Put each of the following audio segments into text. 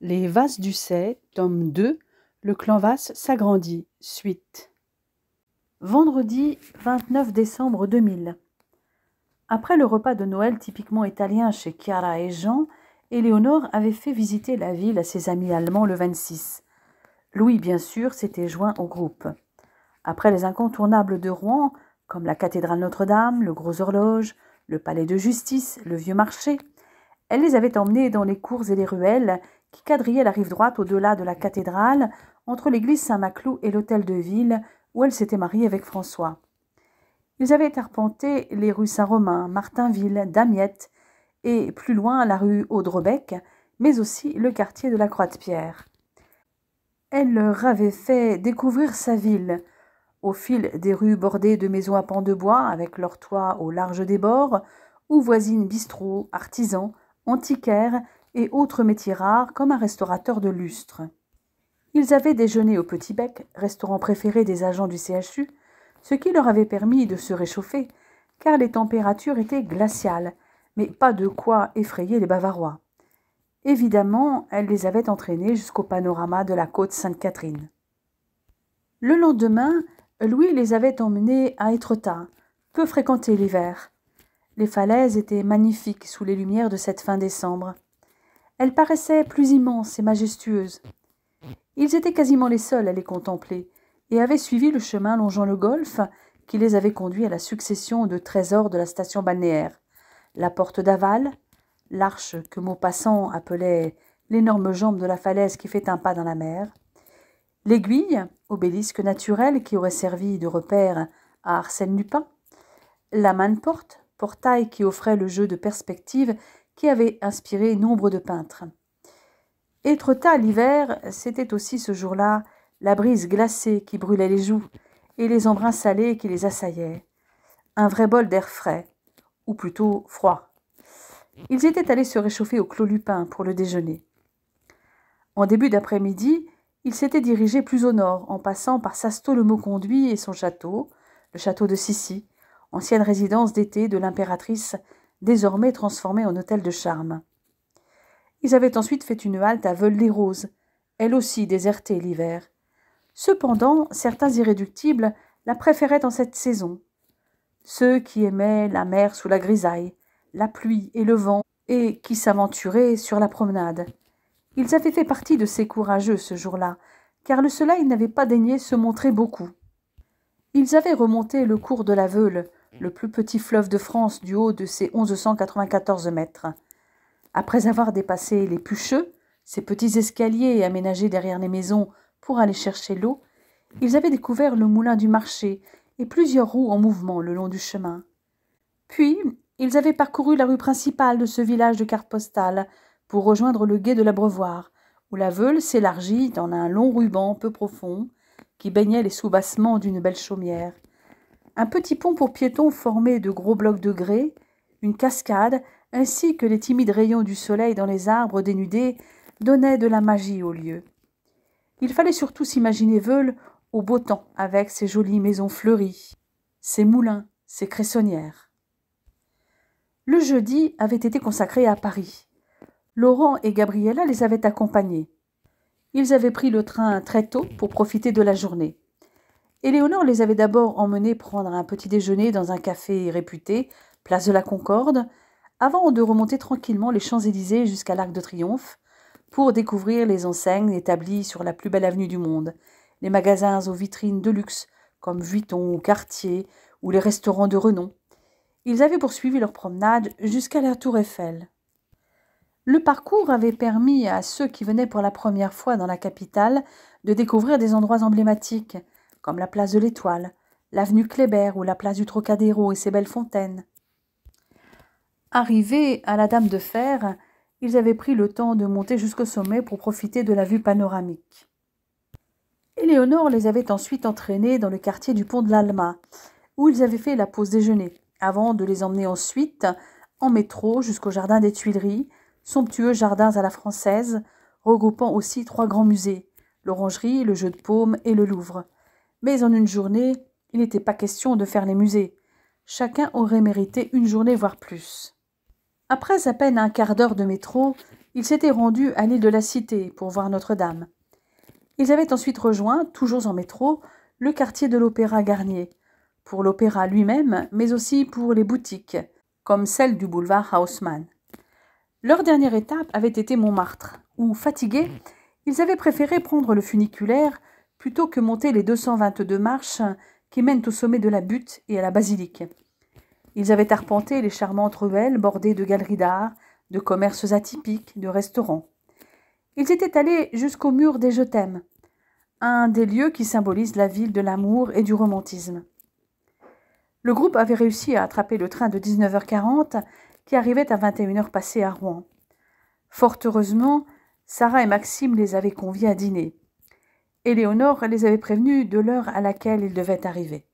Les Vases d'Ussay, tome 2, Le clan Vasse s'agrandit, suite. Vendredi 29 décembre 2000. Après le repas de Noël typiquement italien chez Chiara et Jean, Éléonore avait fait visiter la ville à ses amis allemands le 26. Louis, bien sûr, s'était joint au groupe. Après les incontournables de Rouen, comme la cathédrale Notre-Dame, le Gros Horloge, le palais de justice, le Vieux Marché, elle les avait emmenés dans les cours et les ruelles qui quadrillaient la rive droite au-delà de la cathédrale, entre l'église Saint-Maclou et l'hôtel de ville où elle s'était mariée avec François. Ils avaient arpenté les rues Saint-Romain, Martinville, Damiette et plus loin la rue Audrebec, mais aussi le quartier de la Croix-de-Pierre. Elle leur avait fait découvrir sa ville, au fil des rues bordées de maisons à pans de bois avec leurs toits au large des bords, où voisinent bistrots, artisans, antiquaires et autres métiers rares comme un restaurateur de lustre. Ils avaient déjeuné au Petit Bec, restaurant préféré des agents du CHU, ce qui leur avait permis de se réchauffer, car les températures étaient glaciales, mais pas de quoi effrayer les Bavarois. Évidemment, elle les avait entraînés jusqu'au panorama de la côte Sainte-Catherine. Le lendemain, Louis les avait emmenés à Étretat, peu fréquenté l'hiver. Les falaises étaient magnifiques sous les lumières de cette fin décembre. Elles paraissaient plus immenses et majestueuses. Ils étaient quasiment les seuls à les contempler et avaient suivi le chemin longeant le golfe qui les avait conduits à la succession de trésors de la station balnéaire. La porte d'Aval, l'arche que Maupassant appelait l'énorme jambe de la falaise qui fait un pas dans la mer, l'aiguille, obélisque naturel qui aurait servi de repère à Arsène Lupin, la manne-porte, portail qui offrait le jeu de perspective qui avait inspiré nombre de peintres. Étretat l'hiver, c'était aussi ce jour-là la brise glacée qui brûlait les joues et les embruns salés qui les assaillaient. Un vrai bol d'air frais, ou plutôt froid. Ils étaient allés se réchauffer au Clos Lupin pour le déjeuner. En début d'après-midi, ils s'étaient dirigés plus au nord, en passant par Sasto-le-Mauconduit et son château, le château de Sissi, ancienne résidence d'été de l'impératrice, désormais transformée en hôtel de charme. Ils avaient ensuite fait une halte à Veules-les-Roses, elle aussi désertée l'hiver. Cependant, certains irréductibles la préféraient en cette saison. Ceux qui aimaient la mer sous la grisaille, la pluie et le vent, et qui s'aventuraient sur la promenade. Ils avaient fait partie de ces courageux ce jour-là, car le soleil n'avait pas daigné se montrer beaucoup. Ils avaient remonté le cours de la Veule, le plus petit fleuve de France du haut de ses 1194 mètres. Après avoir dépassé les Pucheux, ces petits escaliers aménagés derrière les maisons pour aller chercher l'eau, ils avaient découvert le moulin du marché et plusieurs roues en mouvement le long du chemin. Puis, ils avaient parcouru la rue principale de ce village de carte postale pour rejoindre le gué de l'Abreuvoir, où la Veule s'élargit en un long ruban peu profond qui baignait les soubassements d'une belle chaumière. Un petit pont pour piétons formé de gros blocs de grès, une cascade, ainsi que les timides rayons du soleil dans les arbres dénudés donnaient de la magie au lieu. Il fallait surtout s'imaginer Veule au beau temps, avec ses jolies maisons fleuries, ses moulins, ses cressonnières. Le jeudi avait été consacré à Paris. Laurent et Gabriella les avaient accompagnés. Ils avaient pris le train très tôt pour profiter de la journée. Éléonore les avait d'abord emmenés prendre un petit déjeuner dans un café réputé, place de la Concorde, avant de remonter tranquillement les Champs-Élysées jusqu'à l'Arc de Triomphe, pour découvrir les enseignes établies sur la plus belle avenue du monde, les magasins aux vitrines de luxe, comme Vuitton ou Cartier, ou les restaurants de renom. Ils avaient poursuivi leur promenade jusqu'à la Tour Eiffel. Le parcours avait permis à ceux qui venaient pour la première fois dans la capitale de découvrir des endroits emblématiques, comme la place de l'Étoile, l'avenue Kléber ou la place du Trocadéro et ses belles fontaines. Arrivés à la Dame de Fer, ils avaient pris le temps de monter jusqu'au sommet pour profiter de la vue panoramique. Éléonore les avait ensuite entraînés dans le quartier du pont de l'Alma, où ils avaient fait la pause déjeuner, avant de les emmener ensuite en métro jusqu'au jardin des Tuileries, somptueux jardins à la française, regroupant aussi 3 grands musées, l'Orangerie, le Jeu de Paume et le Louvre. Mais en une journée, il n'était pas question de faire les musées. Chacun aurait mérité une journée, voire plus. Après à peine un quart d'heure de métro, Ils s'étaient rendus à l'île de la Cité pour voir Notre-Dame. Ils avaient ensuite rejoint, toujours en métro, le quartier de l'Opéra Garnier, pour l'opéra lui-même, mais aussi pour les boutiques, comme celle du boulevard Haussmann. Leur dernière étape avait été Montmartre, où, fatigués, ils avaient préféré prendre le funiculaire plutôt que monter les 222 marches qui mènent au sommet de la butte et à la basilique. Ils avaient arpenté les charmantes ruelles bordées de galeries d'art, de commerces atypiques, de restaurants. Ils étaient allés jusqu'au mur des Je t'aime, un des lieux qui symbolise la ville de l'amour et du romantisme. Le groupe avait réussi à attraper le train de 19h40 qui arrivait à 21h passées à Rouen. Fort heureusement, Sarah et Maxime les avaient conviés à dîner. Éléonore les avait prévenus de l'heure à laquelle ils devaient arriver.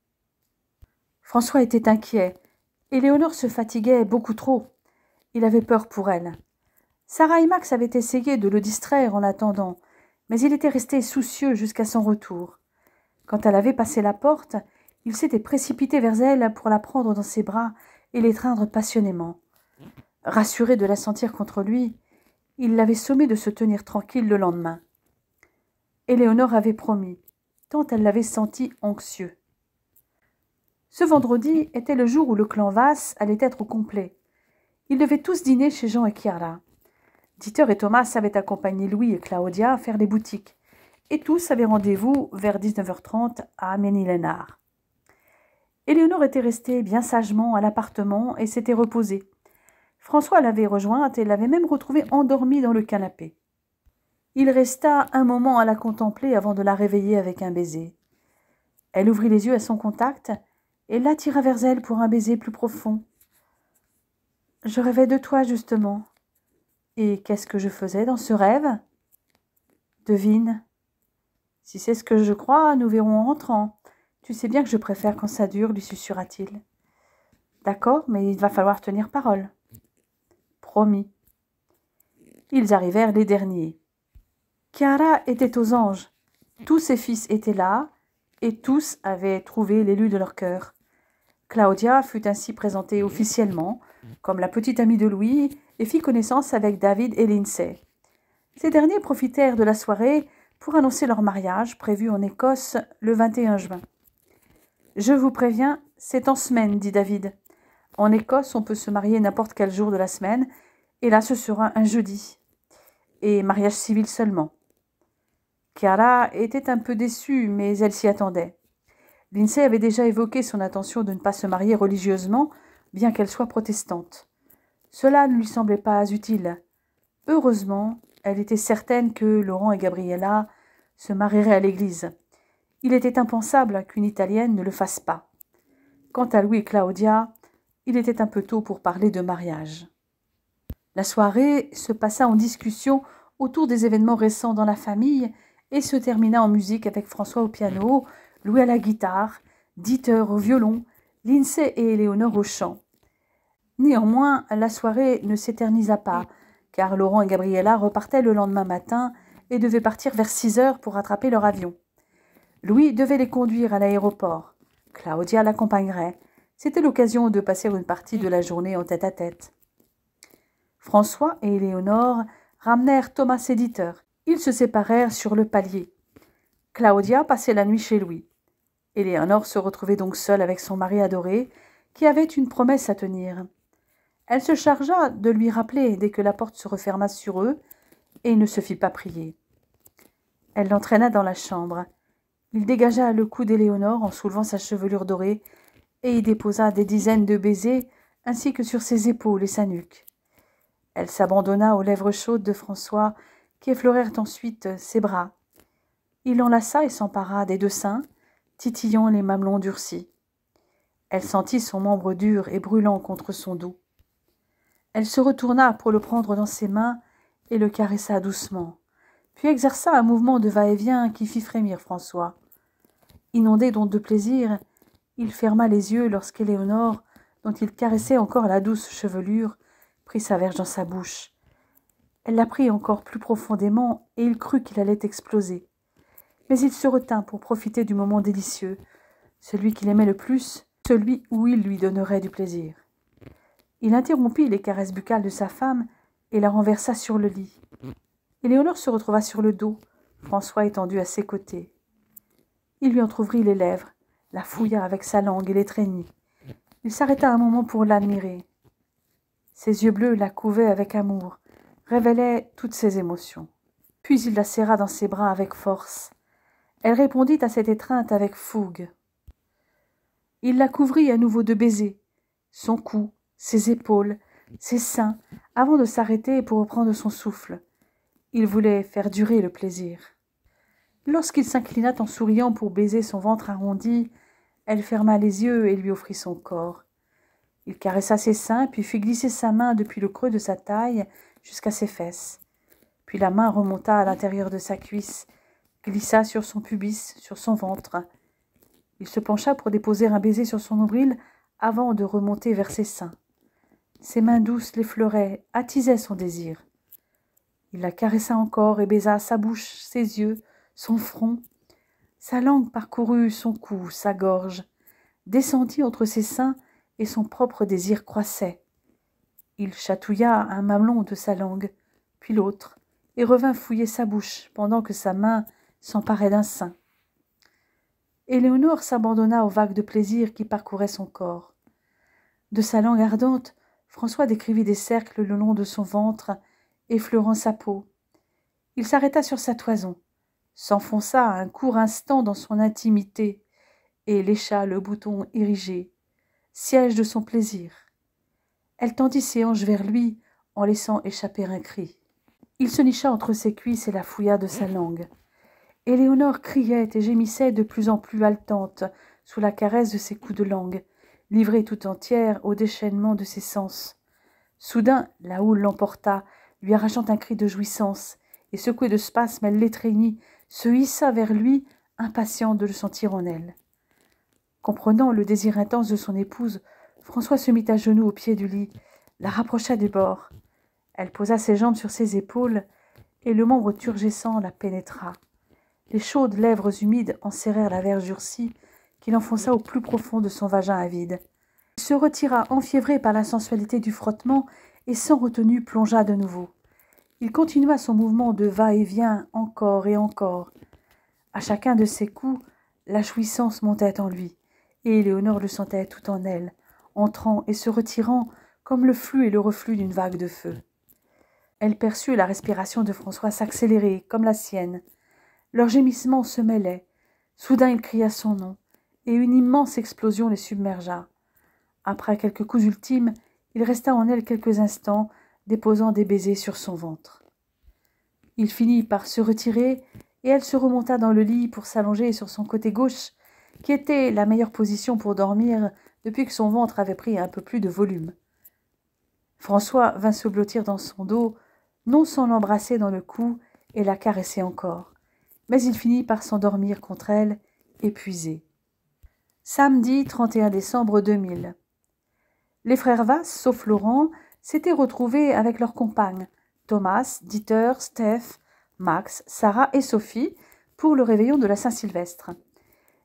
François était inquiet. Éléonore se fatiguait beaucoup trop. Il avait peur pour elle. Sarah et Max avaient essayé de le distraire en attendant, mais il était resté soucieux jusqu'à son retour. Quand elle avait passé la porte, il s'était précipité vers elle pour la prendre dans ses bras et l'étreindre passionnément. Rassuré de la sentir contre lui, il l'avait sommé de se tenir tranquille le lendemain. Éléonore avait promis, tant elle l'avait senti anxieux. Ce vendredi était le jour où le clan Vasse allait être au complet. Ils devaient tous dîner chez Jean et Chiara. Dieter et Thomas avaient accompagné Louis et Claudia faire les boutiques, et tous avaient rendez-vous vers 19h30 à Ménil-Lénard. Éléonore était restée bien sagement à l'appartement et s'était reposée. François l'avait rejointe et l'avait même retrouvée endormie dans le canapé. Il resta un moment à la contempler avant de la réveiller avec un baiser. Elle ouvrit les yeux à son contact et l'attira vers elle pour un baiser plus profond. « Je rêvais de toi, justement. Et qu'est-ce que je faisais dans ce rêve ? Devine. Si c'est ce que je crois, nous verrons en rentrant. Tu sais bien que je préfère quand ça dure, lui susurra-t-il. D'accord, mais il va falloir tenir parole. Promis. Ils arrivèrent les derniers. Chiara était aux anges. Tous ses fils étaient là, et tous avaient trouvé l'élu de leur cœur. Claudia fut ainsi présentée officiellement, comme la petite amie de Louis, et fit connaissance avec David et Lindsay. Ces derniers profitèrent de la soirée pour annoncer leur mariage, prévu en Écosse le 21 juin. « Je vous préviens, c'est en semaine, dit David. En Écosse, on peut se marier n'importe quel jour de la semaine, et là ce sera un jeudi. Et mariage civil seulement. » Chiara était un peu déçue, mais elle s'y attendait. Lindsay avait déjà évoqué son intention de ne pas se marier religieusement, bien qu'elle soit protestante. Cela ne lui semblait pas utile. Heureusement, elle était certaine que Laurent et Gabriella se marieraient à l'église. Il était impensable qu'une Italienne ne le fasse pas. Quant à Louis et Claudia, il était un peu tôt pour parler de mariage. La soirée se passa en discussion autour des événements récents dans la famille et se termina en musique avec François au piano, Louis à la guitare, Dieter au violon, Lindsay et Éléonore au chant. Néanmoins, la soirée ne s'éternisa pas, car Laurent et Gabriella repartaient le lendemain matin et devaient partir vers 6h pour rattraper leur avion. Louis devait les conduire à l'aéroport. Claudia l'accompagnerait. C'était l'occasion de passer une partie de la journée en tête-à-tête. François et Éléonore ramenèrent Thomas et Dieter. Ils se séparèrent sur le palier. Claudia passait la nuit chez Louis. Éléonore se retrouvait donc seule avec son mari adoré, qui avait une promesse à tenir. Elle se chargea de lui rappeler dès que la porte se referma sur eux, et ne se fit pas prier. Elle l'entraîna dans la chambre. Il dégagea le cou d'Éléonore en soulevant sa chevelure dorée, et y déposa des dizaines de baisers, ainsi que sur ses épaules et sa nuque. Elle s'abandonna aux lèvres chaudes de François, qui effleurèrent ensuite ses bras. Il l'enlaça et s'empara des deux seins, titillant les mamelons durcis. Elle sentit son membre dur et brûlant contre son dos. Elle se retourna pour le prendre dans ses mains et le caressa doucement, puis exerça un mouvement de va-et-vient qui fit frémir François. Inondé donc de plaisir, il ferma les yeux lorsqu'Éléonore, dont il caressait encore la douce chevelure, prit sa verge dans sa bouche. Elle la prit encore plus profondément et il crut qu'il allait exploser. Mais il se retint pour profiter du moment délicieux, celui qu'il aimait le plus, celui où il lui donnerait du plaisir. Il interrompit les caresses buccales de sa femme et la renversa sur le lit. Éléonore se retrouva sur le dos, François étendu à ses côtés. Il lui entr'ouvrit les lèvres, la fouilla avec sa langue et l'étreignit. Il s'arrêta un moment pour l'admirer. Ses yeux bleus la couvaient avec amour, révélaient toutes ses émotions. Puis il la serra dans ses bras avec force. Elle répondit à cette étreinte avec fougue. Il la couvrit à nouveau de baisers, son cou, ses épaules, ses seins, avant de s'arrêter pour reprendre son souffle. Il voulait faire durer le plaisir. Lorsqu'il s'inclina en souriant pour baiser son ventre arrondi, elle ferma les yeux et lui offrit son corps. Il caressa ses seins, puis fit glisser sa main depuis le creux de sa taille jusqu'à ses fesses. Puis la main remonta à l'intérieur de sa cuisse, glissa sur son pubis, sur son ventre. Il se pencha pour déposer un baiser sur son nombril avant de remonter vers ses seins. Ses mains douces l'effleuraient, attisaient son désir. Il la caressa encore et baisa sa bouche, ses yeux, son front. Sa langue parcourut son cou, sa gorge, descendit entre ses seins et son propre désir croissait. Il chatouilla un mamelon de sa langue, puis l'autre, et revint fouiller sa bouche pendant que sa main s'emparait d'un sein. Éléonore s'abandonna aux vagues de plaisir qui parcouraient son corps. De sa langue ardente, François décrivit des cercles le long de son ventre, effleurant sa peau. Il s'arrêta sur sa toison, s'enfonça un court instant dans son intimité et lécha le bouton érigé, siège de son plaisir. Elle tendit ses hanches vers lui en laissant échapper un cri. Il se nicha entre ses cuisses et la fouilla de sa langue. Éléonore criait et gémissait de plus en plus haletante sous la caresse de ses coups de langue, livrée tout entière au déchaînement de ses sens. Soudain, la houle l'emporta, lui arrachant un cri de jouissance, et secouée de spasmes, elle l'étreignit, se hissa vers lui, impatiente de le sentir en elle. Comprenant le désir intense de son épouse, François se mit à genoux au pied du lit, la rapprocha du bord. Elle posa ses jambes sur ses épaules, et le membre turgescent la pénétra. Les chaudes lèvres humides enserrèrent la verge durcie qu'il enfonça au plus profond de son vagin avide. Il se retira enfiévré par la sensualité du frottement et sans retenue plongea de nouveau. Il continua son mouvement de va-et-vient encore et encore. À chacun de ses coups, la jouissance montait en lui, et Éléonore le sentait tout en elle, entrant et se retirant comme le flux et le reflux d'une vague de feu. Elle perçut la respiration de François s'accélérer comme la sienne. Leurs gémissements se mêlaient. Soudain il cria son nom, et une immense explosion les submergea. Après quelques coups ultimes, il resta en elle quelques instants, déposant des baisers sur son ventre. Il finit par se retirer, et elle se remonta dans le lit pour s'allonger sur son côté gauche, qui était la meilleure position pour dormir depuis que son ventre avait pris un peu plus de volume. François vint se blottir dans son dos, non sans l'embrasser dans le cou et la caresser encore. Mais il finit par s'endormir contre elle, épuisé. Samedi 31 décembre 2000. Les frères Vasse, sauf Laurent, s'étaient retrouvés avec leurs compagnes, Thomas, Dieter, Steph, Max, Sarah et Sophie, pour le réveillon de la Saint-Sylvestre.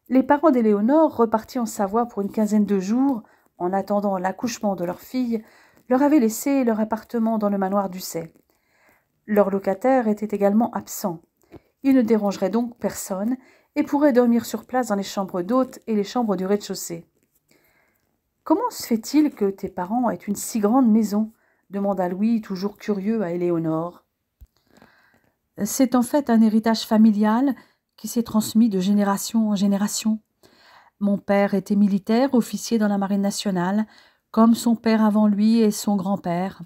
Les parents d'Éléonore, repartis en Savoie pour une quinzaine de jours, en attendant l'accouchement de leur fille, leur avaient laissé leur appartement dans le manoir d'Ussay. Leur locataire était également absent. Il ne dérangerait donc personne et pourrait dormir sur place dans les chambres d'hôtes et les chambres du rez-de-chaussée. « Comment se fait-il que tes parents aient une si grande maison ?» demanda Louis, toujours curieux, à Éléonore. « C'est en fait un héritage familial qui s'est transmis de génération en génération. Mon père était militaire, officier dans la marine nationale, comme son père avant lui et son grand-père.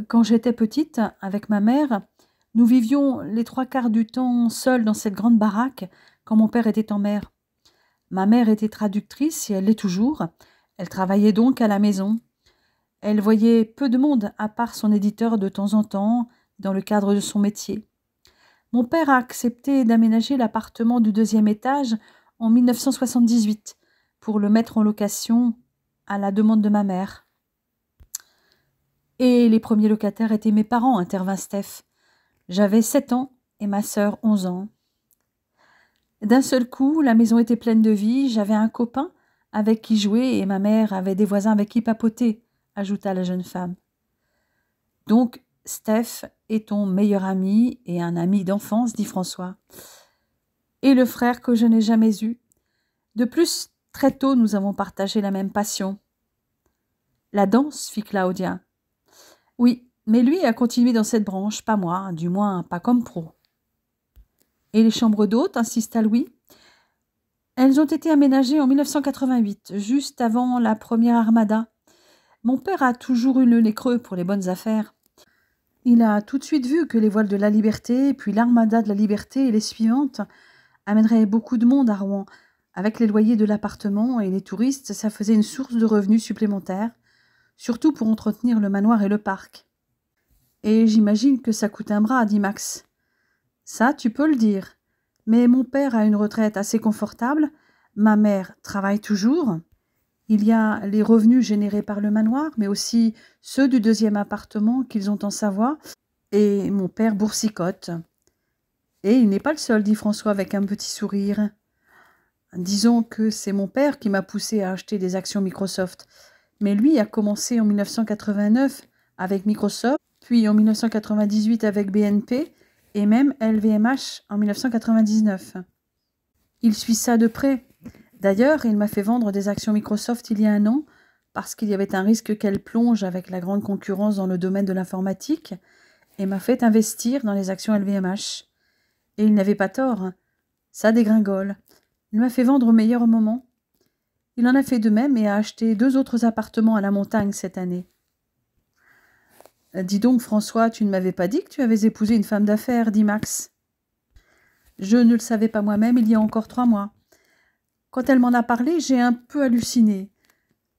Quand j'étais petite, avec ma mère, nous vivions les 3/4 du temps seuls dans cette grande baraque quand mon père était en mer. Ma mère était traductrice et elle l'est toujours. Elle travaillait donc à la maison. Elle voyait peu de monde à part son éditeur de temps en temps dans le cadre de son métier. Mon père a accepté d'aménager l'appartement du 2e étage en 1978 pour le mettre en location à la demande de ma mère. Et les premiers locataires étaient mes parents, intervint Steph. J'avais 7 ans et ma sœur 11 ans. D'un seul coup, la maison était pleine de vie, j'avais un copain avec qui jouer et ma mère avait des voisins avec qui papoter, ajouta la jeune femme. Donc, Steph est ton meilleur ami et un ami d'enfance, dit François. Et le frère que je n'ai jamais eu. De plus, très tôt, nous avons partagé la même passion. La danse, fit Claudia. Oui, mais lui a continué dans cette branche, pas moi, du moins pas comme pro. Et les chambres d'hôtes, insista Louis. Elles ont été aménagées en 1988, juste avant la première armada. Mon père a toujours eu le nez creux pour les bonnes affaires. Il a tout de suite vu que les voiles de la Liberté, puis l'armada de la Liberté et les suivantes amèneraient beaucoup de monde à Rouen. Avec les loyers de l'appartement et les touristes, ça faisait une source de revenus supplémentaires, surtout pour entretenir le manoir et le parc. Et j'imagine que ça coûte un bras, dit Max. Ça, tu peux le dire. Mais mon père a une retraite assez confortable, ma mère travaille toujours. Il y a les revenus générés par le manoir, mais aussi ceux du deuxième appartement qu'ils ont en Savoie, et mon père boursicote. Et il n'est pas le seul, dit François avec un petit sourire. Disons que c'est mon père qui m'a poussé à acheter des actions Microsoft, mais lui a commencé en 1989 avec Microsoft, puis en 1998 avec BNP, et même LVMH en 1999. Il suit ça de près. D'ailleurs, il m'a fait vendre des actions Microsoft il y a un an, parce qu'il y avait un risque qu'elle plonge avec la grande concurrence dans le domaine de l'informatique, et m'a fait investir dans les actions LVMH. Et il n'avait pas tort. Ça dégringole. Il m'a fait vendre au meilleur moment. Il en a fait de même et a acheté 2 autres appartements à la montagne cette année. Dis donc, François, tu ne m'avais pas dit que tu avais épousé une femme d'affaires, dit Max. Je ne le savais pas moi-même il y a encore 3 mois. Quand elle m'en a parlé, j'ai un peu halluciné.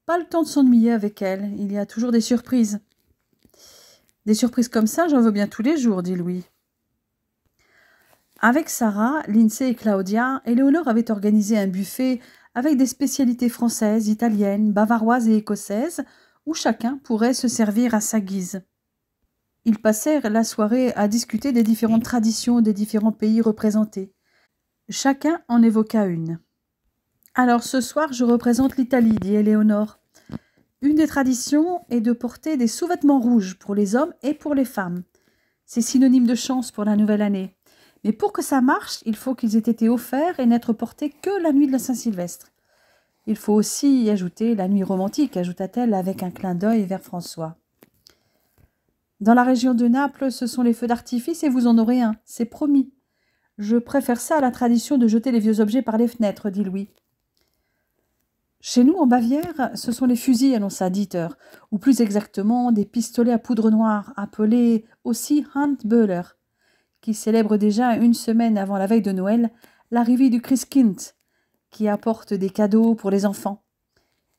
Pas le temps de s'ennuyer avec elle, il y a toujours des surprises. Des surprises comme ça, j'en veux bien tous les jours, dit Louis. Avec Sarah, Lindsay et Claudia, Éléonore avait organisé un buffet avec des spécialités françaises, italiennes, bavaroises et écossaises, où chacun pourrait se servir à sa guise. Ils passèrent la soirée à discuter des différentes traditions des différents pays représentés. Chacun en évoqua une. « Alors ce soir, je représente l'Italie, dit Éléonore. Une des traditions est de porter des sous-vêtements rouges pour les hommes et pour les femmes. C'est synonyme de chance pour la nouvelle année. Mais pour que ça marche, il faut qu'ils aient été offerts et n'être portés que la nuit de la Saint-Sylvestre. Il faut aussi y ajouter la nuit romantique, ajouta-t-elle avec un clin d'œil vers François. Dans la région de Naples, ce sont les feux d'artifice et vous en aurez un, c'est promis. Je préfère ça à la tradition de jeter les vieux objets par les fenêtres, dit Louis. Chez nous, en Bavière, ce sont les fusils, annonça Dieter, ou plus exactement des pistolets à poudre noire, appelés aussi Handböller, qui célèbrent déjà 1 semaine avant la veille de Noël l'arrivée du Christkind, qui apporte des cadeaux pour les enfants.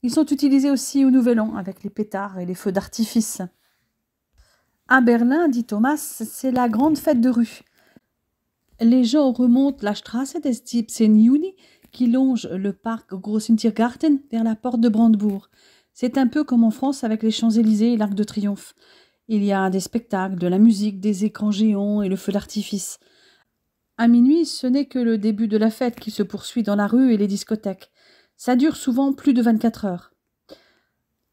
Ils sont utilisés aussi au Nouvel An, avec les pétards et les feux d'artifice. À Berlin, dit Thomas, c'est la grande fête de rue. Les gens remontent la Straße des 17. Juni, qui longe le parc Großen Tiergarten vers la porte de Brandebourg. C'est un peu comme en France avec les Champs-Élysées et l'Arc de Triomphe. Il y a des spectacles, de la musique, des écrans géants et le feu d'artifice. À minuit, ce n'est que le début de la fête qui se poursuit dans la rue et les discothèques. Ça dure souvent plus de 24 heures.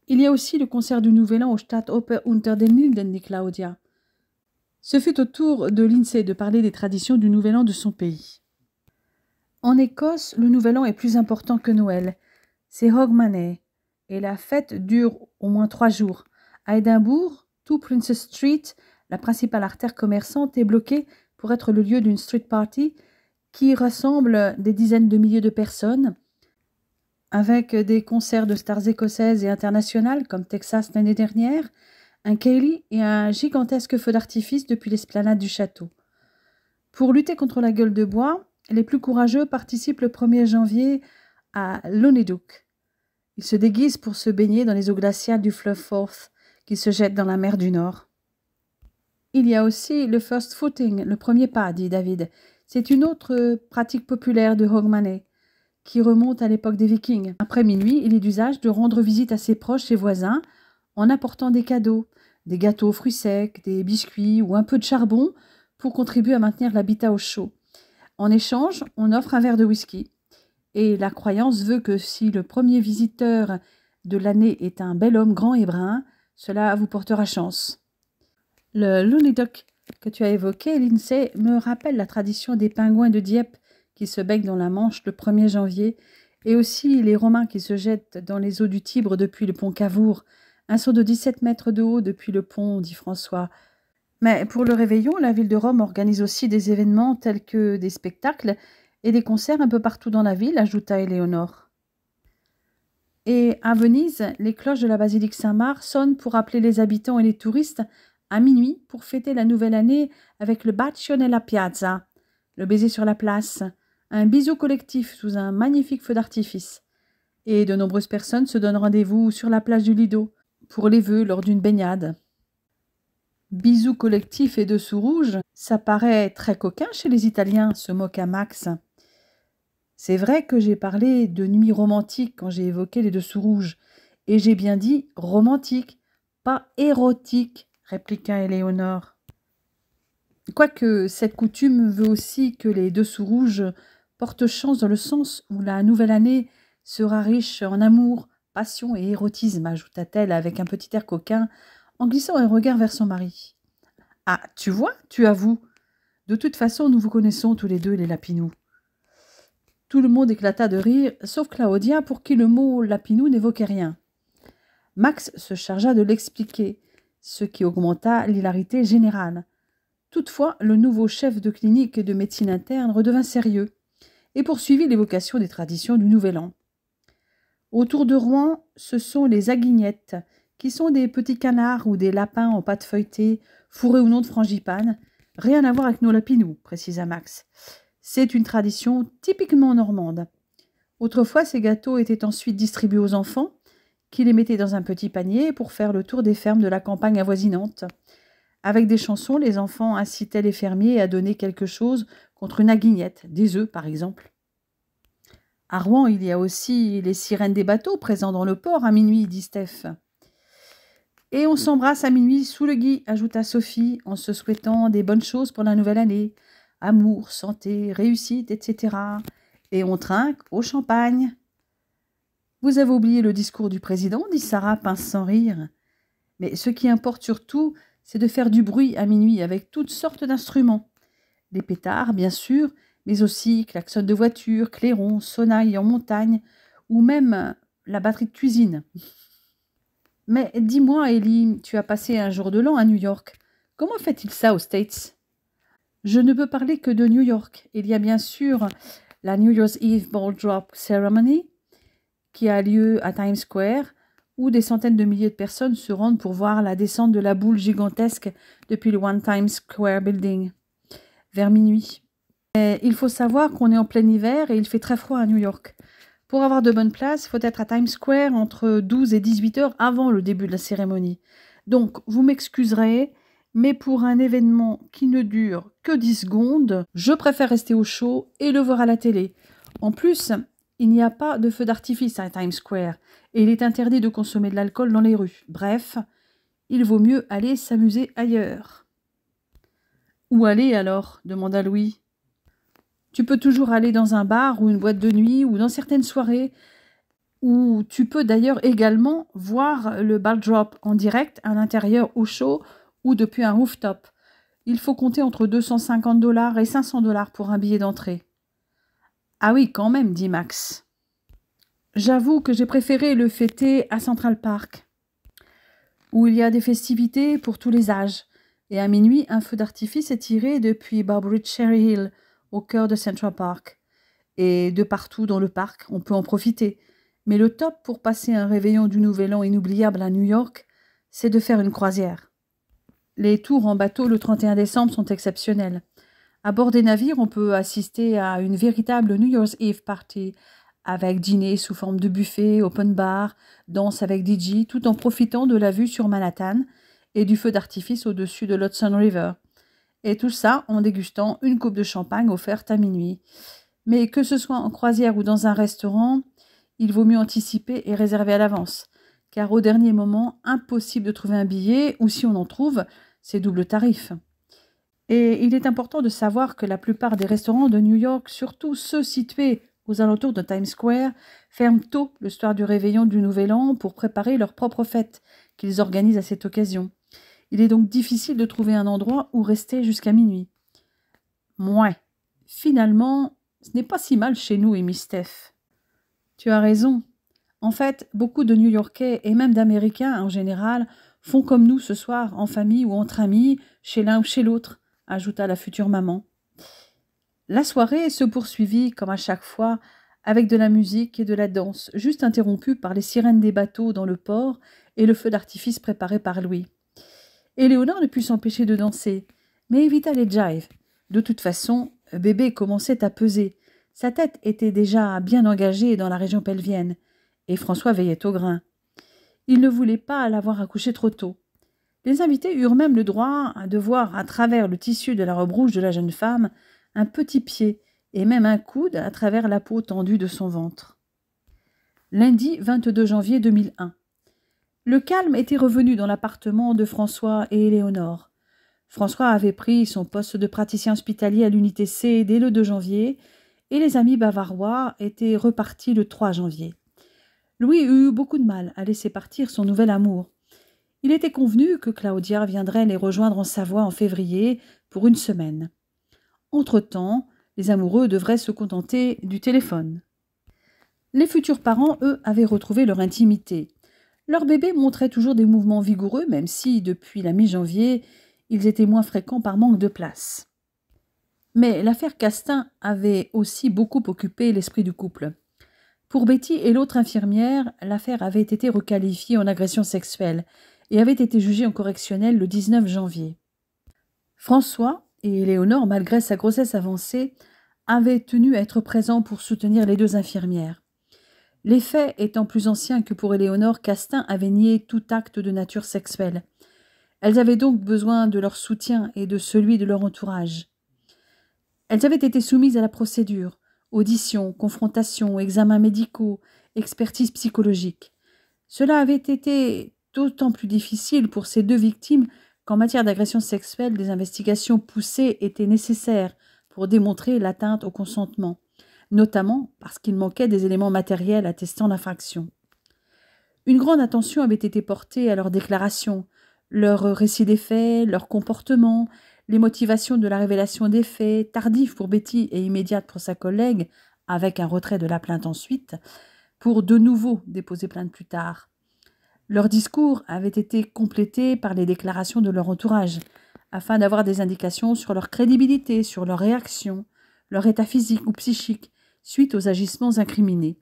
Il y a aussi le concert du Nouvel An au Stadtoper unter den Linden, dit Claudia. Ce fut au tour de Lindsay de parler des traditions du Nouvel An de son pays. En Écosse, le Nouvel An est plus important que Noël. C'est Hogmanay, et la fête dure au moins 3 jours. À Édimbourg, tout Princess Street, la principale artère commerçante, est bloquée pour être le lieu d'une street party qui rassemble des dizaines de milliers de personnes, avec des concerts de stars écossaises et internationales comme Texas l'année dernière, un céilí et un gigantesque feu d'artifice depuis l'esplanade du château. Pour lutter contre la gueule de bois, les plus courageux participent le 1er janvier à Lonedook. Ils se déguisent pour se baigner dans les eaux glaciales du fleuve Forth qui se jette dans la mer du Nord. Il y a aussi le first footing, le premier pas, dit David. C'est une autre pratique populaire de Hogmanay, qui remonte à l'époque des Vikings. Après minuit, il est d'usage de rendre visite à ses proches et voisins en apportant des cadeaux, des gâteaux aux fruits secs, des biscuits ou un peu de charbon pour contribuer à maintenir l'habitat au chaud. En échange, on offre un verre de whisky. Et la croyance veut que si le premier visiteur de l'année est un bel homme grand et brun, cela vous portera chance. Le Looney Dock que tu as évoqué, Lindsay, me rappelle la tradition des pingouins de Dieppe qui se baignent dans la Manche le 1er janvier, et aussi les Romains qui se jettent dans les eaux du Tibre depuis le pont Cavour, un saut de 17 mètres de haut depuis le pont, dit François. Mais pour le réveillon, la ville de Rome organise aussi des événements tels que des spectacles et des concerts un peu partout dans la ville, ajouta Éléonore. Et à Venise, les cloches de la basilique Saint-Marc sonnent pour appeler les habitants et les touristes à minuit pour fêter la nouvelle année avec le Bacio nella Piazza, le baiser sur la place, un bisou collectif sous un magnifique feu d'artifice. Et de nombreuses personnes se donnent rendez-vous sur la plage du Lido pour les vœux lors d'une baignade. Bisous collectifs et dessous rouges, ça paraît très coquin chez les Italiens, se moqua Max. C'est vrai que j'ai parlé de nuit romantique quand j'ai évoqué les dessous rouges, et j'ai bien dit romantique, pas érotique, répliqua Éléonore. Quoique cette coutume veut aussi que les dessous rouges portent chance dans le sens où la nouvelle année sera riche en amour, passion et érotisme, ajouta-t-elle avec un petit air coquin, en glissant un regard vers son mari. « Ah, tu vois, tu avoues. De toute façon, nous vous connaissons tous les deux, les Lapinous. » Tout le monde éclata de rire, sauf Claudia, pour qui le mot Lapinou n'évoquait rien. Max se chargea de l'expliquer, ce qui augmenta l'hilarité générale. Toutefois, le nouveau chef de clinique de médecine interne redevint sérieux et poursuivit l'évocation des traditions du Nouvel An. Autour de Rouen, ce sont les aguignettes, qui sont des petits canards ou des lapins en pâte feuilletée, fourrés ou non de frangipane. Rien à voir avec nos lapinous, précisa Max. C'est une tradition typiquement normande. Autrefois, ces gâteaux étaient ensuite distribués aux enfants, qui les mettaient dans un petit panier pour faire le tour des fermes de la campagne avoisinante. Avec des chansons, les enfants incitaient les fermiers à donner quelque chose contre une aguignette, des œufs par exemple. À Rouen, il y a aussi les sirènes des bateaux présents dans le port à minuit, dit Steph. Et on s'embrasse à minuit sous le gui, ajouta Sophie, en se souhaitant des bonnes choses pour la nouvelle année. Amour, santé, réussite, etc. Et on trinque au champagne. Vous avez oublié le discours du président, dit Sarah, pince sans rire. Mais ce qui importe surtout, c'est de faire du bruit à minuit avec toutes sortes d'instruments. Des pétards, bien sûr, mais aussi klaxons de voiture, clairons, sonnailles en montagne, ou même la batterie de cuisine. Mais dis-moi, Ellie, tu as passé un jour de l'an à New York. Comment fait-il ça aux States? Je ne peux parler que de New York. Il y a bien sûr la New Year's Eve Ball Drop Ceremony, qui a lieu à Times Square, où des centaines de milliers de personnes se rendent pour voir la descente de la boule gigantesque depuis le One Times Square Building, vers minuit. Mais il faut savoir qu'on est en plein hiver et il fait très froid à New York. Pour avoir de bonnes places, il faut être à Times Square entre 12 et 18 heures avant le début de la cérémonie. Donc, vous m'excuserez, mais pour un événement qui ne dure que 10 secondes, je préfère rester au chaud et le voir à la télé. En plus, il n'y a pas de feu d'artifice à Times Square et il est interdit de consommer de l'alcool dans les rues. Bref, il vaut mieux aller s'amuser ailleurs. « Où aller alors ?» demanda Louis. « Tu peux toujours aller dans un bar ou une boîte de nuit ou dans certaines soirées où tu peux d'ailleurs également voir le ball drop en direct à l'intérieur au chaud ou depuis un rooftop. Il faut compter entre 250 $ et 500 $ pour un billet d'entrée. » « Ah oui, quand même, dit Max. J'avoue que j'ai préféré le fêter à Central Park, où il y a des festivités pour tous les âges. Et à minuit, un feu d'artifice est tiré depuis Barbridge Cherry Hill, au cœur de Central Park. Et de partout dans le parc, on peut en profiter. Mais le top pour passer un réveillon du Nouvel An inoubliable à New York, c'est de faire une croisière. Les tours en bateau le 31 décembre sont exceptionnels. À bord des navires, on peut assister à une véritable New Year's Eve party, avec dîner sous forme de buffet, open bar, danse avec DJ, tout en profitant de la vue sur Manhattan et du feu d'artifice au-dessus de l'Hudson River. Et tout ça en dégustant une coupe de champagne offerte à minuit. Mais que ce soit en croisière ou dans un restaurant, il vaut mieux anticiper et réserver à l'avance, car au dernier moment, impossible de trouver un billet, ou si on en trouve, c'est double tarif. Et il est important de savoir que la plupart des restaurants de New York, surtout ceux situés aux alentours de Times Square, ferment tôt le soir du réveillon du Nouvel An pour préparer leur propre fête qu'ils organisent à cette occasion. Il est donc difficile de trouver un endroit où rester jusqu'à minuit. Mouais, finalement, ce n'est pas si mal chez nous, Amy Steph. Tu as raison. En fait, beaucoup de New-Yorkais et même d'Américains en général font comme nous ce soir, en famille ou entre amis, chez l'un ou chez l'autre, ajouta la future maman. La soirée se poursuivit, comme à chaque fois, avec de la musique et de la danse, juste interrompue par les sirènes des bateaux dans le port et le feu d'artifice préparé par Louis. Éléonore ne put s'empêcher de danser, mais évita les jives. De toute façon, bébé commençait à peser. Sa tête était déjà bien engagée dans la région pelvienne, et François veillait au grain. Il ne voulait pas l'avoir accouché trop tôt. Les invités eurent même le droit de voir à travers le tissu de la robe rouge de la jeune femme un petit pied et même un coude à travers la peau tendue de son ventre. Lundi 22 janvier 2001. Le calme était revenu dans l'appartement de François et Éléonore. François avait pris son poste de praticien hospitalier à l'unité C dès le 2 janvier et les amis bavarois étaient repartis le 3 janvier. Louis eut beaucoup de mal à laisser partir son nouvel amour. Il était convenu que Claudia viendrait les rejoindre en Savoie en février pour une semaine. Entre-temps, les amoureux devraient se contenter du téléphone. Les futurs parents, eux, avaient retrouvé leur intimité. Leur bébé montrait toujours des mouvements vigoureux, même si, depuis la mi-janvier, ils étaient moins fréquents par manque de place. Mais l'affaire Castin avait aussi beaucoup occupé l'esprit du couple. Pour Betty et l'autre infirmière, l'affaire avait été requalifiée en agression sexuelle et avait été jugée en correctionnel le 19 janvier. François et Éléonore, malgré sa grossesse avancée, avaient tenu à être présents pour soutenir les deux infirmières. Les faits étant plus anciens que pour Éléonore, Castin avait nié tout acte de nature sexuelle. Elles avaient donc besoin de leur soutien et de celui de leur entourage. Elles avaient été soumises à la procédure, auditions, confrontations, examens médicaux, expertises psychologiques. Cela avait été d'autant plus difficile pour ces deux victimes qu'en matière d'agression sexuelle, des investigations poussées étaient nécessaires pour démontrer l'atteinte au consentement, notamment parce qu'il manquait des éléments matériels attestant l'infraction. Une grande attention avait été portée à leurs déclarations, leur récit des faits, leur comportement, les motivations de la révélation des faits, tardives pour Betty et immédiates pour sa collègue, avec un retrait de la plainte ensuite, pour de nouveau déposer plainte plus tard. Leur discours avait été complété par les déclarations de leur entourage, afin d'avoir des indications sur leur crédibilité, sur leur réaction, leur état physique ou psychique, suite aux agissements incriminés.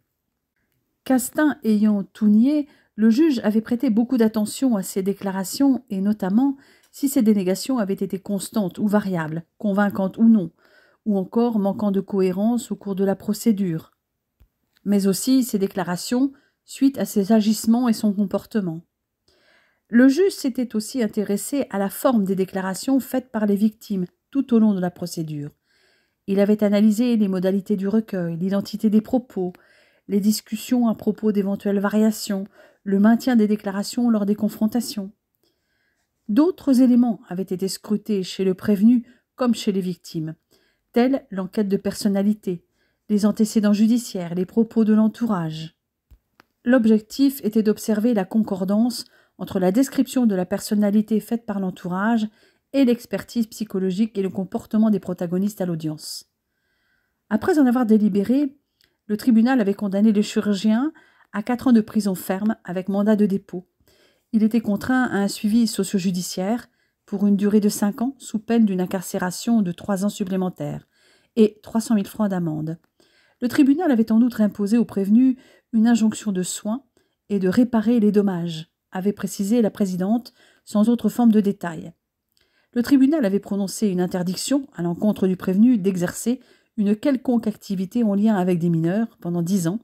Castin ayant tout nié, le juge avait prêté beaucoup d'attention à ces déclarations et notamment si ces dénégations avaient été constantes ou variables, convaincantes ou non, ou encore manquant de cohérence au cours de la procédure. Mais aussi ces déclarations suite à ses agissements et son comportement. Le juge s'était aussi intéressé à la forme des déclarations faites par les victimes tout au long de la procédure. Il avait analysé les modalités du recueil, l'identité des propos, les discussions à propos d'éventuelles variations, le maintien des déclarations lors des confrontations. D'autres éléments avaient été scrutés chez le prévenu comme chez les victimes, tels l'enquête de personnalité, les antécédents judiciaires, les propos de l'entourage. L'objectif était d'observer la concordance entre la description de la personnalité faite par l'entourage et l'expertise psychologique et le comportement des protagonistes à l'audience. Après en avoir délibéré, le tribunal avait condamné le chirurgien à 4 ans de prison ferme avec mandat de dépôt. Il était contraint à un suivi socio-judiciaire pour une durée de 5 ans sous peine d'une incarcération de 3 ans supplémentaires et 300 000 francs d'amende. Le tribunal avait en outre imposé au prévenu une injonction de soins et de réparer les dommages, avait précisé la présidente sans autre forme de détail. Le tribunal avait prononcé une interdiction à l'encontre du prévenu d'exercer une quelconque activité en lien avec des mineurs pendant 10 ans,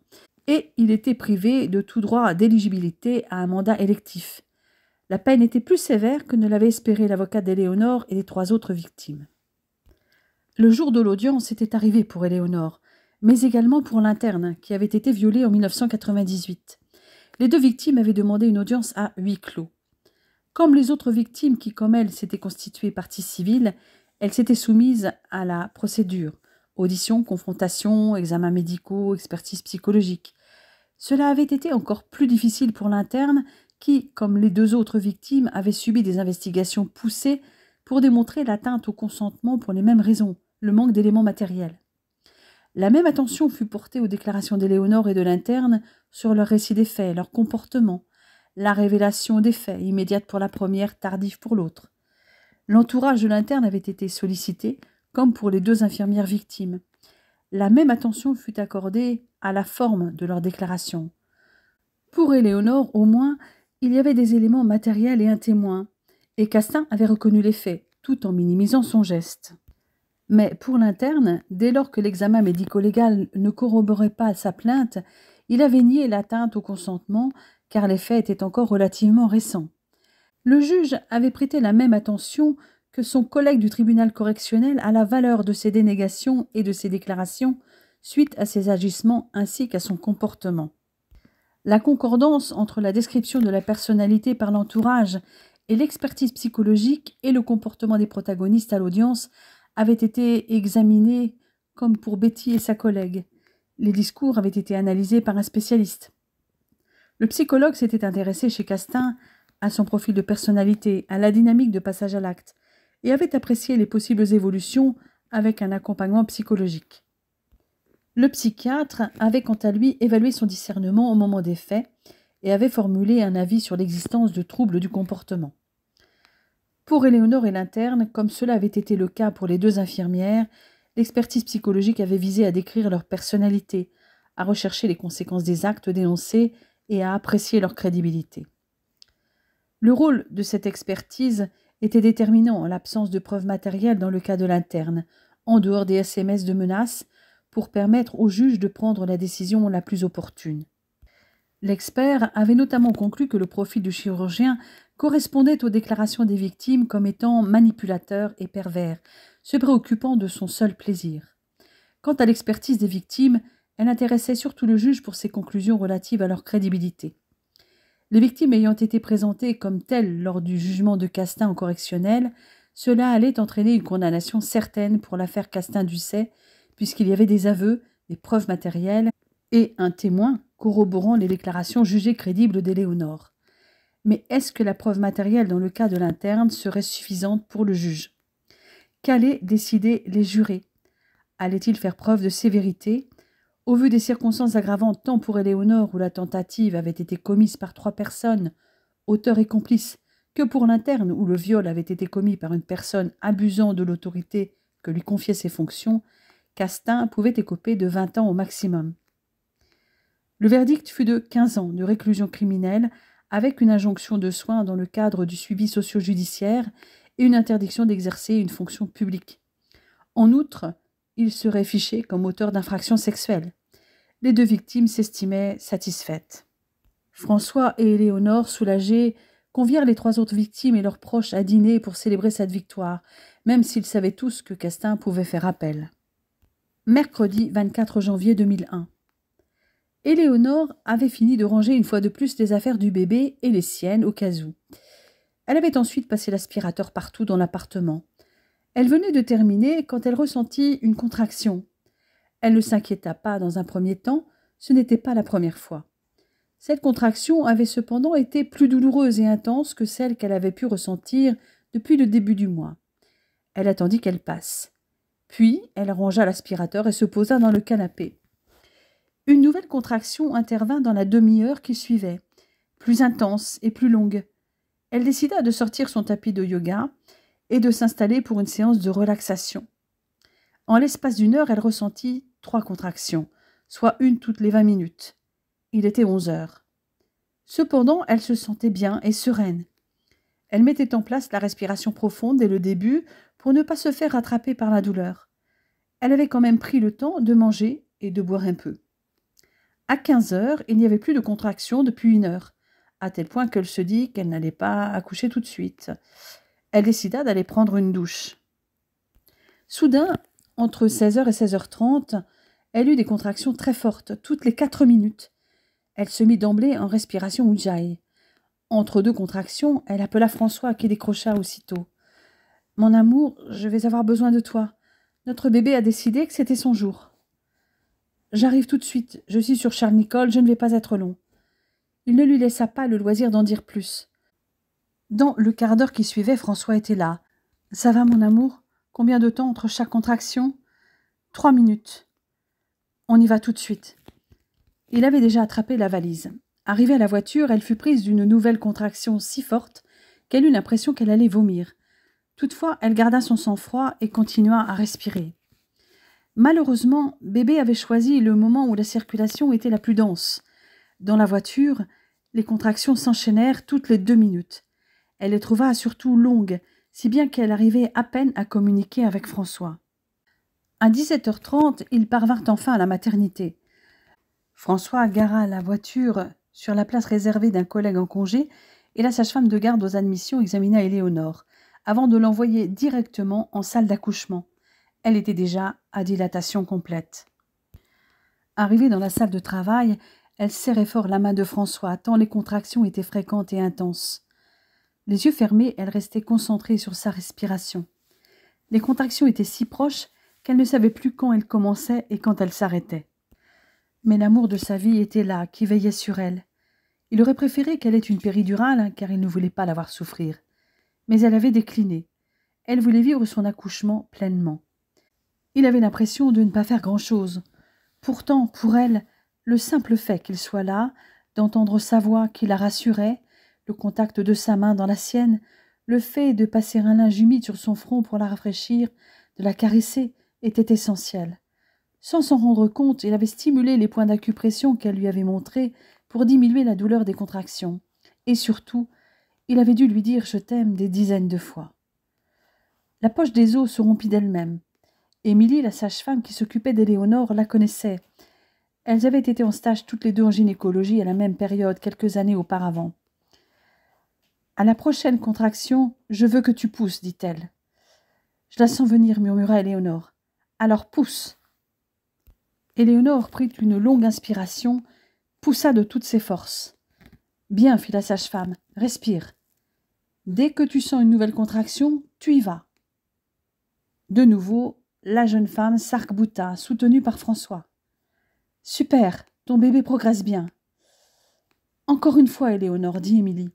et il était privé de tout droit d'éligibilité à un mandat électif. La peine était plus sévère que ne l'avait espéré l'avocat d'Éléonore et les 3 autres victimes. Le jour de l'audience était arrivé pour Éléonore, mais également pour l'interne, qui avait été violée en 1998. Les 2 victimes avaient demandé une audience à huis clos. Comme les autres victimes qui, comme elles, s'étaient constituées partie civile, elles s'étaient soumises à la procédure, audition, confrontation, examens médicaux, expertise psychologique. Cela avait été encore plus difficile pour l'interne qui, comme les deux autres victimes, avait subi des investigations poussées pour démontrer l'atteinte au consentement pour les mêmes raisons, le manque d'éléments matériels. La même attention fut portée aux déclarations d'Éléonore et de l'interne sur leur récit des faits, leur comportement, la révélation des faits, immédiate pour la première, tardive pour l'autre. L'entourage de l'interne avait été sollicité, comme pour les deux infirmières victimes. La même attention fut accordée à la forme de leurs déclarations. Pour Éléonore, au moins, il y avait des éléments matériels et un témoin, et Castin avait reconnu les faits, tout en minimisant son geste. Mais pour l'interne, dès lors que l'examen médico-légal ne corroborait pas sa plainte, il avait nié l'atteinte au consentement, car les faits étaient encore relativement récents. Le juge avait prêté la même attention que son collègue du tribunal correctionnel à la valeur de ses dénégations et de ses déclarations suite à ses agissements ainsi qu'à son comportement. La concordance entre la description de la personnalité par l'entourage et l'expertise psychologique et le comportement des protagonistes à l'audience avait été examinée comme pour Betty et sa collègue. Les discours avaient été analysés par un spécialiste. Le psychologue s'était intéressé chez Castin à son profil de personnalité, à la dynamique de passage à l'acte, et avait apprécié les possibles évolutions avec un accompagnement psychologique. Le psychiatre avait quant à lui évalué son discernement au moment des faits et avait formulé un avis sur l'existence de troubles du comportement. Pour Éléonore et l'interne, comme cela avait été le cas pour les deux infirmières, l'expertise psychologique avait visé à décrire leur personnalité, à rechercher les conséquences des actes dénoncés et à apprécier leur crédibilité. Le rôle de cette expertise était déterminant en l'absence de preuves matérielles dans le cas de l'interne, en dehors des SMS de menaces, pour permettre au juge de prendre la décision la plus opportune. L'expert avait notamment conclu que le profil du chirurgien correspondait aux déclarations des victimes comme étant manipulateur et pervers, se préoccupant de son seul plaisir. Quant à l'expertise des victimes, elle intéressait surtout le juge pour ses conclusions relatives à leur crédibilité. Les victimes ayant été présentées comme telles lors du jugement de Castin en correctionnel, cela allait entraîner une condamnation certaine pour l'affaire Castin-Ducet, puisqu'il y avait des aveux, des preuves matérielles et un témoin corroborant les déclarations jugées crédibles d'Éléonore. Mais est-ce que la preuve matérielle dans le cas de l'interne serait suffisante pour le juge? Qu'allaient décider les jurés? Allait-il faire preuve de sévérité? Au vu des circonstances aggravantes tant pour Éléonore où la tentative avait été commise par 3 personnes, auteurs et complices, que pour l'interne où le viol avait été commis par une personne abusant de l'autorité que lui confiaient ses fonctions, Castin pouvait écoper de 20 ans au maximum. Le verdict fut de 15 ans de réclusion criminelle avec une injonction de soins dans le cadre du suivi socio-judiciaire et une interdiction d'exercer une fonction publique. En outre, il serait fiché comme auteur d'infractions sexuelles. Les 2 victimes s'estimaient satisfaites. François et Éléonore, soulagés, convièrent les 3 autres victimes et leurs proches à dîner pour célébrer cette victoire, même s'ils savaient tous que Castin pouvait faire appel. Mercredi 24 janvier 2001. Éléonore avait fini de ranger une fois de plus les affaires du bébé et les siennes au cas où. Elle avait ensuite passé l'aspirateur partout dans l'appartement. Elle venait de terminer quand elle ressentit une contraction. Elle ne s'inquiéta pas dans un premier temps, ce n'était pas la première fois. Cette contraction avait cependant été plus douloureuse et intense que celle qu'elle avait pu ressentir depuis le début du mois. Elle attendit qu'elle passe. Puis, elle rangea l'aspirateur et se posa dans le canapé. Une nouvelle contraction intervint dans la demi-heure qui suivait, plus intense et plus longue. Elle décida de sortir son tapis de yoga et de s'installer pour une séance de relaxation. En l'espace d'1 heure, elle ressentit 3 contractions, soit une toutes les 20 minutes. Il était 11 heures. Cependant, elle se sentait bien et sereine. Elle mettait en place la respiration profonde dès le début pour ne pas se faire rattraper par la douleur. Elle avait quand même pris le temps de manger et de boire un peu. À 15 heures, il n'y avait plus de contractions depuis 1 heure, à tel point qu'elle se dit qu'elle n'allait pas accoucher tout de suite. Elle décida d'aller prendre une douche. Soudain, entre 16h et 16h30, elle eut des contractions très fortes, toutes les 4 minutes. Elle se mit d'emblée en respiration Ujjayi. Entre 2 contractions, elle appela François qui décrocha aussitôt. « Mon amour, je vais avoir besoin de toi. Notre bébé a décidé que c'était son jour. »« J'arrive tout de suite. Je suis sur Charles Nicholl, je ne vais pas être long. » Il ne lui laissa pas le loisir d'en dire plus. Dans le quart d'heure qui suivait, François était là. « Ça va, mon amour? Combien de temps entre chaque contraction? » « 3 minutes. On y va tout de suite. » Il avait déjà attrapé la valise. Arrivée à la voiture, elle fut prise d'une nouvelle contraction si forte qu'elle eut l'impression qu'elle allait vomir. Toutefois, elle garda son sang-froid et continua à respirer. Malheureusement, bébé avait choisi le moment où la circulation était la plus dense. Dans la voiture, les contractions s'enchaînèrent toutes les 2 minutes. Elle les trouva surtout longues, si bien qu'elle arrivait à peine à communiquer avec François. À 17h30, ils parvinrent enfin à la maternité. François gara la voiture sur la place réservée d'un collègue en congé et la sage-femme de garde aux admissions examina Éléonore, avant de l'envoyer directement en salle d'accouchement. Elle était déjà à dilatation complète. Arrivée dans la salle de travail, elle serrait fort la main de François, tant les contractions étaient fréquentes et intenses. Les yeux fermés, elle restait concentrée sur sa respiration. Les contractions étaient si proches qu'elle ne savait plus quand elles commençaient et quand elles s'arrêtaient. Mais l'amour de sa vie était là, qui veillait sur elle. Il aurait préféré qu'elle ait une péridurale, car il ne voulait pas la voir souffrir. Mais elle avait décliné. Elle voulait vivre son accouchement pleinement. Il avait l'impression de ne pas faire grand-chose. Pourtant, pour elle, le simple fait qu'il soit là, d'entendre sa voix qui la rassurait, le contact de sa main dans la sienne, le fait de passer un linge humide sur son front pour la rafraîchir, de la caresser, était essentiel. Sans s'en rendre compte, il avait stimulé les points d'acupression qu'elle lui avait montrés pour diminuer la douleur des contractions. Et surtout, il avait dû lui dire « je t'aime » des dizaines de fois. La poche des os se rompit d'elle-même. Émilie, la sage-femme qui s'occupait d'Éléonore, la connaissait. Elles avaient été en stage toutes les deux en gynécologie à la même période, quelques années auparavant. « À la prochaine contraction, je veux que tu pousses, dit-elle. »« Je la sens venir, murmura Éléonore. »« Alors pousse !» Éléonore prit une longue inspiration, poussa de toutes ses forces. « Bien, fit la sage-femme, respire. Dès que tu sens une nouvelle contraction, tu y vas. » De nouveau, la jeune femme s'arc-bouta, soutenue par François. « Super, ton bébé progresse bien. »« Encore une fois, Éléonore, dit Émilie. »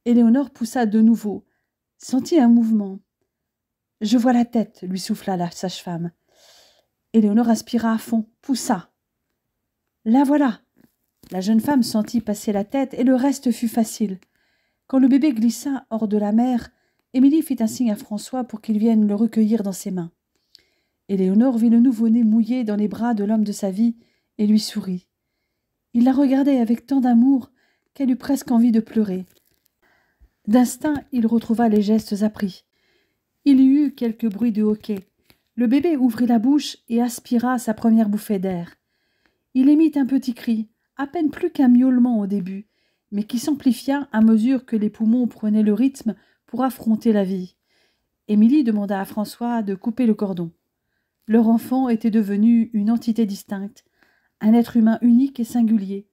Éléonore poussa de nouveau, sentit un mouvement. « Je vois la tête, lui souffla la sage-femme. » Éléonore aspira à fond, poussa. « La voilà !» La jeune femme sentit passer la tête et le reste fut facile. Quand le bébé glissa hors de la mer, Émilie fit un signe à François pour qu'il vienne le recueillir dans ses mains. Éléonore vit le nouveau-né mouillé dans les bras de l'homme de sa vie et lui sourit. Il la regardait avec tant d'amour qu'elle eut presque envie de pleurer. D'instinct, il retrouva les gestes appris. Il y eut quelques bruits de hoquet. Le bébé ouvrit la bouche et aspira sa première bouffée d'air. Il émit un petit cri, à peine plus qu'un miaulement au début, mais qui s'amplifia à mesure que les poumons prenaient le rythme pour affronter la vie. Émilie demanda à François de couper le cordon. Leur enfant était devenu une entité distincte, un être humain unique et singulier.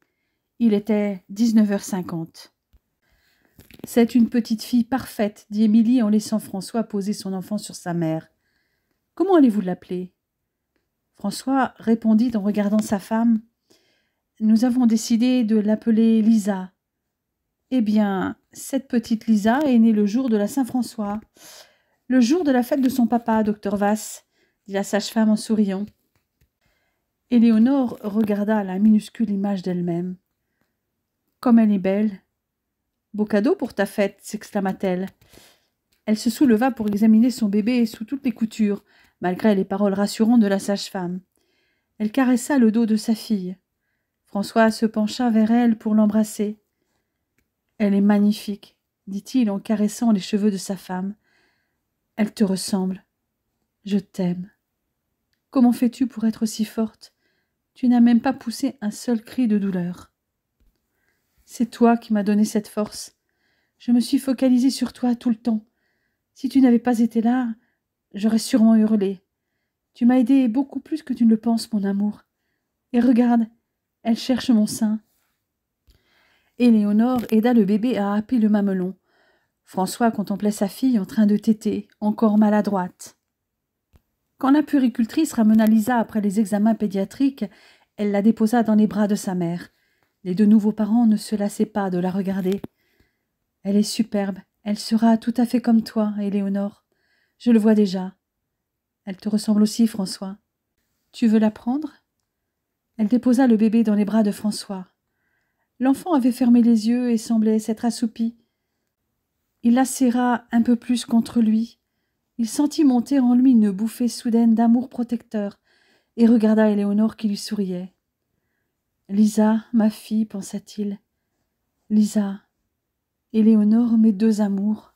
Il était 19h50. « C'est une petite fille parfaite, dit Émilie en laissant François poser son enfant sur sa mère. « Comment allez-vous l'appeler » François répondit en regardant sa femme. « Nous avons décidé de l'appeler Lisa. »« Eh bien, cette petite Lisa est née le jour de la Saint-François, le jour de la fête de son papa, docteur Vasse, » dit la sage-femme en souriant. Éléonore regarda la minuscule image d'elle-même. « Comme elle est belle !»« Beau cadeau pour ta fête !» s'exclama-t-elle. Elle se souleva pour examiner son bébé sous toutes les coutures, malgré les paroles rassurantes de la sage-femme. Elle caressa le dos de sa fille. François se pencha vers elle pour l'embrasser. « Elle est magnifique, » dit-il en caressant les cheveux de sa femme. « Elle te ressemble. Je t'aime. Comment fais-tu pour être si forte? Tu n'as même pas poussé un seul cri de douleur. C'est toi qui m'as donné cette force. Je me suis focalisée sur toi tout le temps. Si tu n'avais pas été là, j'aurais sûrement hurlé. Tu m'as aidé beaucoup plus que tu ne le penses, mon amour. Et regarde, elle cherche mon sein. » Éléonore aida le bébé à happer le mamelon. François contemplait sa fille en train de téter, encore maladroite. Quand la puéricultrice ramena Lisa après les examens pédiatriques, elle la déposa dans les bras de sa mère. Les deux nouveaux parents ne se lassaient pas de la regarder. « Elle est superbe, elle sera tout à fait comme toi, Éléonore. Je le vois déjà. Elle te ressemble aussi, François. Tu veux la prendre ?» Elle déposa le bébé dans les bras de François. L'enfant avait fermé les yeux et semblait s'être assoupi. Il la serra un peu plus contre lui. Il sentit monter en lui une bouffée soudaine d'amour protecteur et regarda Éléonore qui lui souriait. « Lisa, ma fille, pensa-t-il. Lisa, Éléonore, mes deux amours. »